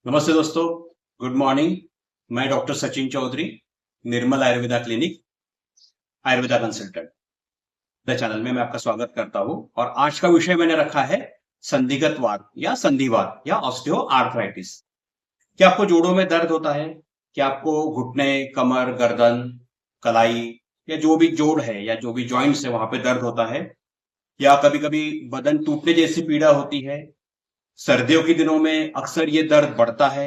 नमस्ते दोस्तों, good morning. मैं doctor Sachin Chaudhary, Nirmal Ayurveda clinic, Ayurveda consultant the channel में मैं आपका स्वागत करता हूं। और आज का विषय मैंने रखा है संधिगत वात या संधिवात या ऑस्टियो आर्थराइटिस। क्या आपको जोड़ों में दर्द होता है? क्या आपको घुटने, कमर, गर्दन, कलाई या जो भी जोड़ है या जो भी जॉइंट्स है वहां पे दर्द होता है? या कभी कभी बदन टूटने जैसी पीड़ा होती है? सर्दियों के दिनों में अक्सर ये दर्द बढ़ता है,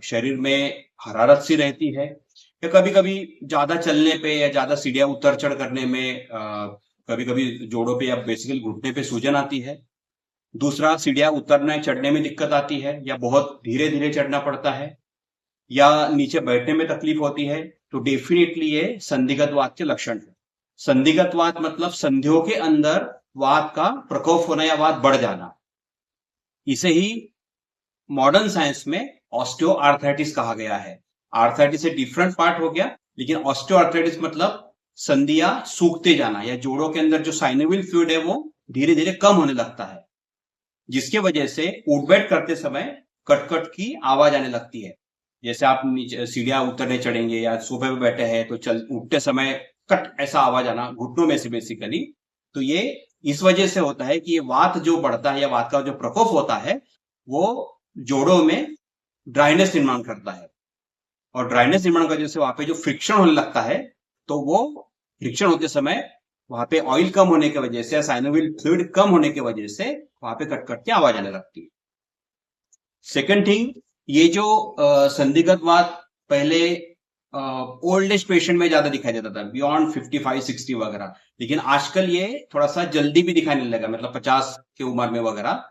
शरीर में हरारत सी रहती है, या कभी कभी ज्यादा चलने पे या ज्यादा सीढ़ियां उतर चढ़ करने में कभी कभी जोड़ों पे या बेसिकली घुटने पे सूजन आती है। दूसरा, सीढ़ियां उतरने चढ़ने में दिक्कत आती है या बहुत धीरे धीरे चढ़ना पड़ता है, या नीचे बैठने में तकलीफ होती है, तो डेफिनेटली ये संधिगत वात के लक्षण है। संधिगत वात मतलब संधियों के अंदर वात का प्रकोप होना या वात बढ़ जाना। इसे ही मॉडर्न साइंस में ऑस्टियो आर्थराइटिस कहा गया है। आर्थराइटिस से डिफरेंट पार्ट हो गया, लेकिन ऑस्टियो आर्थराइटिस मतलब संधियां सूखते जाना या जोड़ों के अंदर जो साइनोवियल फ्लूइड है वो धीरे धीरे कम होने लगता है, जिसके वजह से उठ बैठ करते समय कटकट की आवाज आने लगती है। जैसे आप नीचे सीढ़ियां उतरने चढ़ेंगे या सोफे पे बैठे हैं तो चल उठते समय कट ऐसा आवाज आना घुटनों में से बेसिकली, तो ये इस वजह से होता है कि ये वात जो बढ़ता है या वात का जो प्रकोप होता है वो जोड़ों में ड्राइनेस निर्माण करता है। और ड्राइनेस निर्माण की वजह से वहां पे जो फ्रिक्शन होने लगता है, तो वो फ्रिक्शन होते समय वहां पे ऑयल कम होने की वजह से, साइनोवियल फ्लूइड कम होने की वजह से वहां पे कटकट की आवाज आने लगती है। सेकंड थिंग, ये जो संधिगत वात पहले ओल्ड एज पेशेंट में ज्यादा दिखाई देता था, बियॉन्ड 55-60 वगैरह, लेकिन आजकल ये थोड़ा सा जल्दी भी दिखाने लगा, मतलब 50 की उम्र में वगैरह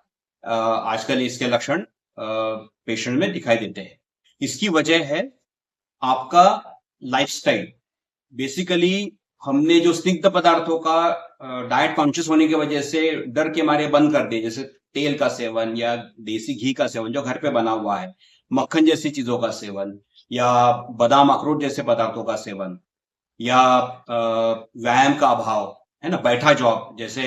आजकल इसके लक्षण पेशेंट में दिखाई देते हैं। इसकी वजह है आपका लाइफस्टाइल। बेसिकली हमने जो स्निग्ध पदार्थों का डाइट कॉन्शियस होने की वजह से डर के मारे बंद कर दिए, जैसे तेल का सेवन या देसी घी का सेवन जो घर पे बना हुआ है, मक्खन जैसी चीजों का सेवन, या बादाम अखरोट जैसे पदार्थों का सेवन, या व्यायाम का अभाव, है ना, बैठा जॉब, जैसे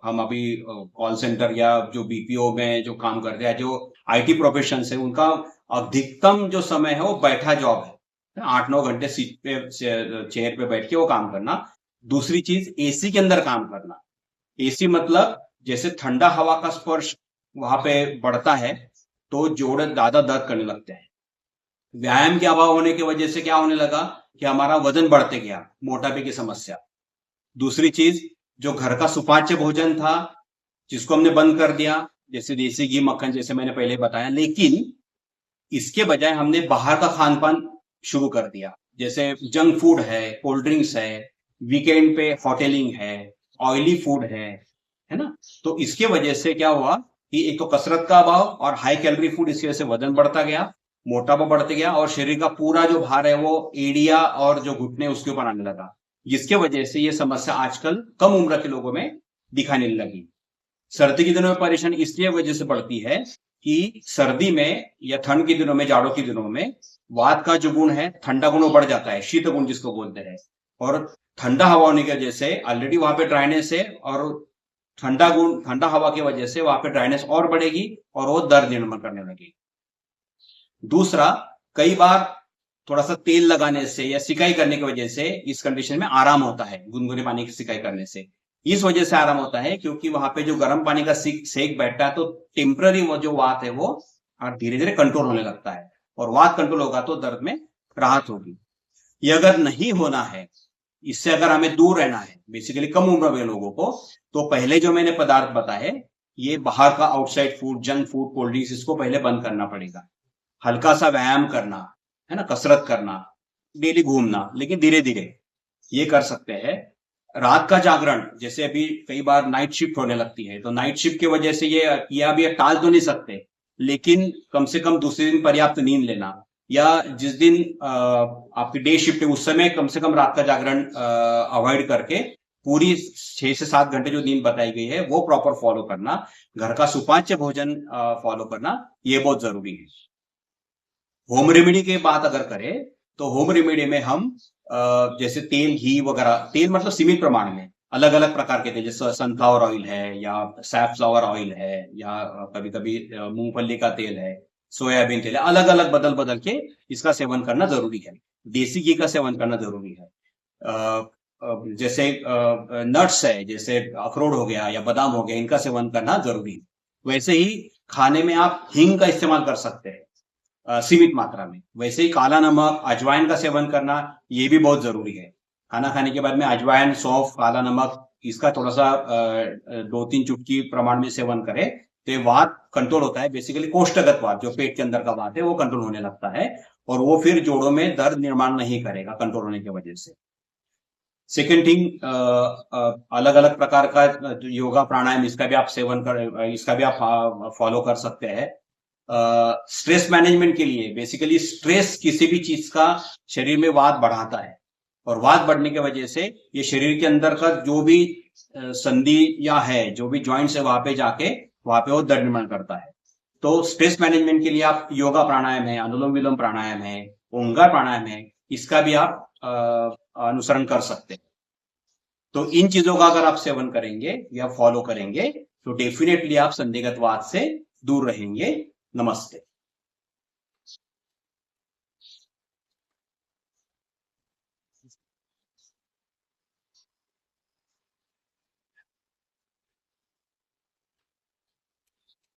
हम अभी कॉल सेंटर या जो बीपीओ में जो काम करते हैं, जो आईटी प्रोफेशन है, उनका अधिकतम जो समय है वो बैठा जॉब है, 8-9 घंटे सीट पे चेयर पे बैठ के वो काम करना। दूसरी चीज, एसी के अंदर काम करना। एसी मतलब जैसे ठंडा हवा का स्पर्श वहां पे बढ़ता है तो जोड़ ज्यादा दर्द करने लगते हैं। व्यायाम के अभाव होने की वजह से क्या होने लगा कि हमारा वजन बढ़ते गया, मोटापे की समस्या। दूसरी चीज, जो घर का सुपाच्य भोजन था जिसको हमने बंद कर दिया, जैसे देसी घी, मक्खन, जैसे मैंने पहले बताया, लेकिन इसके बजाय हमने बाहर का खान पान शुरू कर दिया, जैसे जंक फूड है, कोल्ड ड्रिंक्स है, वीकेंड पे होटलिंग है, ऑयली फूड है ना। तो इसके वजह से क्या हुआ कि एक तो कसरत का अभाव और हाई कैलोरी फूड, इसकी वजह से वजन बढ़ता गया, मोटापा बढ़ते गया, और शरीर का पूरा जो भार है वो एड़िया और जो घुटने उसके ऊपर आने लगा, जिसके वजह से ये समस्या आजकल कम उम्र के लोगों में दिखाने लगी। सर्दी के दिनों में परेशानी इसलिए वजह से बढ़ती है कि सर्दी में या ठंड के दिनों में, जाड़ों के दिनों में वात का जो गुण है, ठंडा गुण बढ़ जाता है, शीत गुण जिसको बोलते हैं। और ठंडा हवा होने की वजह से ऑलरेडी वहां पे ड्राइनेस है, और ठंडा हवा की वजह से वहां पे ड्राइनेस और बढ़ेगी और वो दर्द निर्माण करने लगेगी। दूसरा, कई बार थोड़ा सा तेल लगाने से या सिकाई करने की वजह से इस कंडीशन में आराम होता है, गुनगुने पानी की सिकाई करने से। इस वजह से आराम होता है क्योंकि वहां पे जो गर्म पानी का सेक बैठता है, तो टेम्पररी वो जो वात है वो धीरे धीरे कंट्रोल होने लगता है, और वात कंट्रोल होगा तो दर्द में राहत होगी। ये अगर नहीं होना है, इससे अगर हमें दूर रहना है बेसिकली कम उम्र में लोगों को, तो पहले जो मैंने पदार्थ बताए, ये बाहर का outside food, junk food, cold drinks, इसको पहले बंद करना पड़ेगा। हल्का सा व्यायाम करना, है ना, कसरत करना, डेली घूमना, लेकिन धीरे धीरे ये कर सकते हैं। रात का जागरण, जैसे अभी कई बार नाइट शिफ्ट होने लगती है, तो नाइट शिफ्ट की वजह से ये किया भी टाल तो नहीं सकते, लेकिन कम से कम दूसरे दिन पर्याप्त नींद लेना, या जिस दिन आपकी डे शिफ्ट है उस समय कम से कम रात का जागरण अवॉइड करके पूरी 6 से 7 घंटे जो नींद बताई गई है वो प्रॉपर फॉलो करना, घर का सुपाच्य भोजन फॉलो करना, ये बहुत जरूरी है। होम रेमेडी की बात अगर करें तो होम रेमेडी में हम जैसे तेल, घी वगैरह, तेल मतलब सीमित प्रमाण में, अलग अलग प्रकार के तेल, जैसे सनफ्लावर ऑयल है या सैफफ्लावर ऑयल है, या कभी कभी मूंगफली का तेल है, सोयाबीन तेल है, अलग अलग बदल बदल के इसका सेवन करना जरूरी है। देसी घी का सेवन करना जरूरी है। जैसे नट्स है, जैसे अखरोट हो गया या बादाम हो गया, इनका सेवन करना जरूरी है। वैसे ही खाने में आप हींग का इस्तेमाल कर सकते हैं सीमित मात्रा में। वैसे ही काला नमक, अजवाइन का सेवन करना ये भी बहुत जरूरी है। खाना खाने के बाद में अजवाइन, सौंफ, काला नमक, इसका थोड़ा सा 2-3 चुटकी प्रमाण में सेवन करें तो ये वात कंट्रोल होता है। बेसिकली कोष्ठगत वात, जो पेट के अंदर का वात है, वो कंट्रोल होने लगता है और वो फिर जोड़ों में दर्द निर्माण नहीं करेगा कंट्रोल होने की वजह से। सेकेंड थिंग, अलग अलग प्रकार का योगा प्राणायाम, इसका भी आप सेवन कर, इसका भी आप फॉलो कर सकते हैं। स्ट्रेस मैनेजमेंट के लिए, बेसिकली स्ट्रेस किसी भी चीज का शरीर में वात बढ़ाता है और वात बढ़ने की वजह से ये शरीर के अंदर का जो भी संधि या है, जो भी जॉइंट्स है, वहां पे वो दर्द निर्माण करता है। तो स्ट्रेस मैनेजमेंट के लिए आप योगा प्राणायाम है, अनुलोम विलोम प्राणायाम है, ओंकार प्राणायाम है, इसका भी आप अनुसरण कर सकते हैं। तो इन चीजों का अगर आप सेवन करेंगे या फॉलो करेंगे तो डेफिनेटली आप संधिगत वात से दूर रहेंगे। नमस्ते।